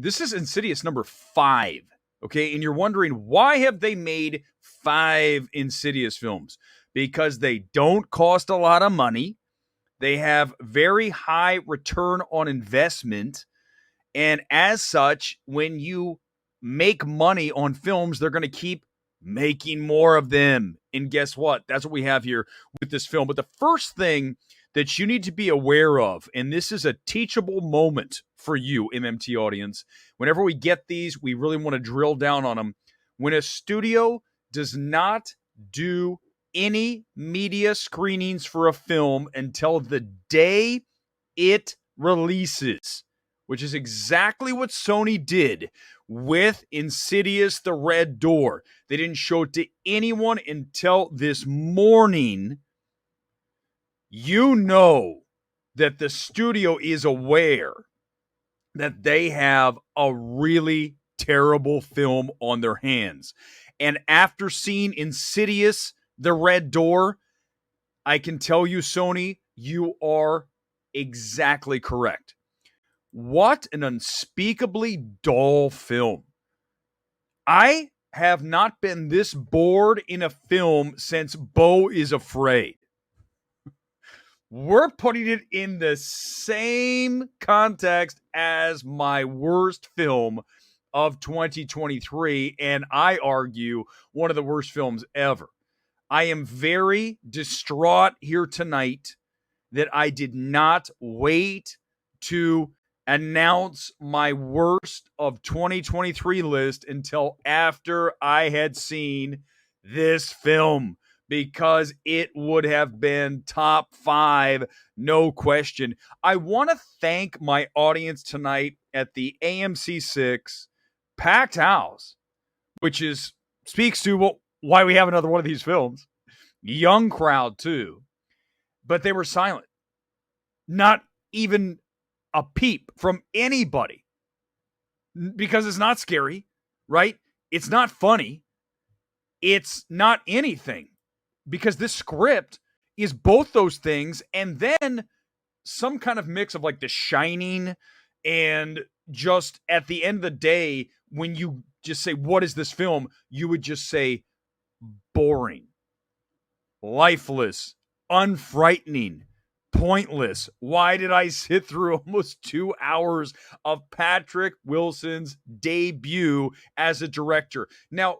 This is Insidious number 5. Okay, and you're wondering, why have they made 5 Insidious films? Because they don't cost a lot of money. They have very high return on investment. And as such, when you make money on films, they're going to keep making more of them. And guess what? That's what we have here with this film. But the first thing that you need to be aware of, and this is a teachable moment for you, MMT audience, whenever we get these, we really want to drill down on them. When a studio does not do any media screenings for a film until the day it releases, which is exactly what Sony did with Insidious The Red Door. They didn't show it to anyone until this morning. You know that the studio is aware that they have a really terrible film on their hands. And after seeing Insidious The Red Door, I can tell you, Sony, you are exactly correct. What an unspeakably dull film. I have not been this bored in a film since Beau is Afraid. We're putting it in the same context as my worst film of 2023, and I argue one of the worst films ever. I am very distraught here tonight that I did not wait to announce my worst of 2023 list until after I had seen this film, because it would have been top 5, no question. I want to thank my audience tonight at the AMC 6 packed house, which speaks to why we have another one of these films. Young crowd too, but they were silent. Not even a peep from anybody, because it's not scary, right? It's not funny. It's not anything. Because this script is both those things, and then some kind of mix of like The Shining, and just at the end of the day, when you just say, what is this film? You would just say, boring, lifeless, unfrightening, pointless. Why did I sit through almost 2 hours of Patrick Wilson's debut as a director? Now,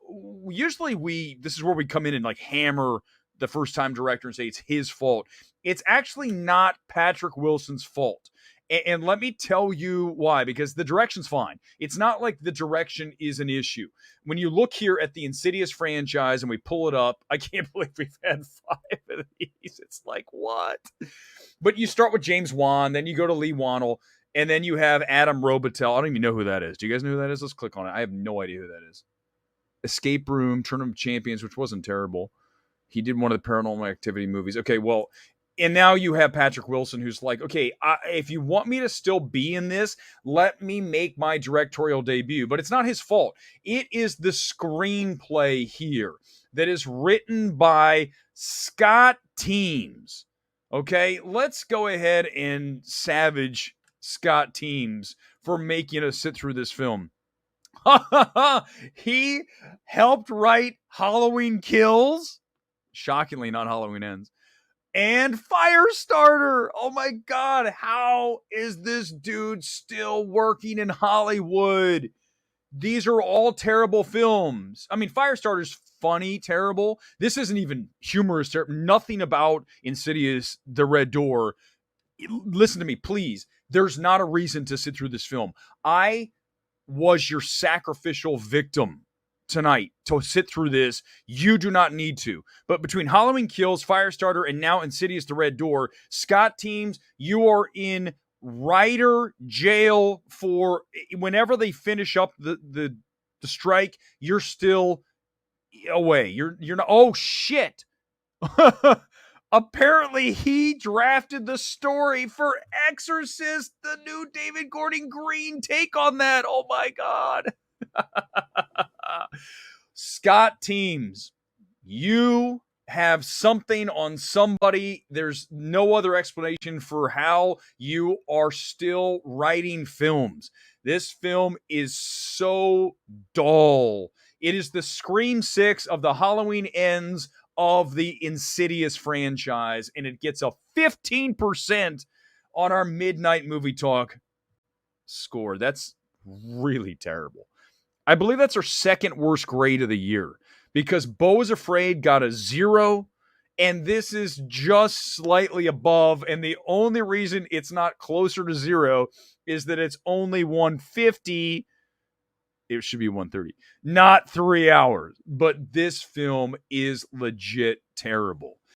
usually this is where we come in and like hammer the first time director and say it's his fault. It's actually not Patrick Wilson's fault. And let me tell you why, because the direction's fine. It's not like the direction is an issue. When you look here at the Insidious franchise and we pull it up, I can't believe we've had 5 of these. It's like, what? But you start with James Wan, then you go to Lee Wannell, and then you have Adam Robitel. I don't even know who that is. Do you guys know who that is? Let's click on it. I have no idea who that is. Escape Room, Tournament of Champions, which wasn't terrible. He did one of the Paranormal Activity movies. Okay, well, and now you have Patrick Wilson, who's like, okay, if you want me to still be in this, let me make my directorial debut. But it's not his fault. It is the screenplay here that is written by Scott Teems. Okay, let's go ahead and savage Scott Teems for making us sit through this film. He helped write Halloween Kills. Shockingly, not Halloween Ends. And Firestarter. Oh my God. How is this dude still working in Hollywood? These are all terrible films. I mean, Firestarter's funny, terrible. This isn't even humorous. Nothing about Insidious, The Red Door. Listen to me, please. There's not a reason to sit through this film. I was your sacrificial victim tonight to sit through this. You do not need to. But between Halloween Kills, Firestarter, and now Insidious The Red Door, Scott Teems, you are in writer jail for whenever they finish up the strike. You're still away. You're not. Oh shit. Apparently he drafted the story for Exorcist, the new David Gordon Green take on that. Oh my God. Scott Teems, you have something on somebody. There's no other explanation for how you are still writing films. This film is so dull. It is the Scream 6 of the Halloween Ends of the Insidious franchise, and it gets a 15% on our Midnight Movie Talk score. That's really terrible. I believe that's our second worst grade of the year because Beau is Afraid got a 0, and this is just slightly above. And the only reason it's not closer to 0 is that it's only 150. It should be 130, not 3 hours. But this film is legit terrible.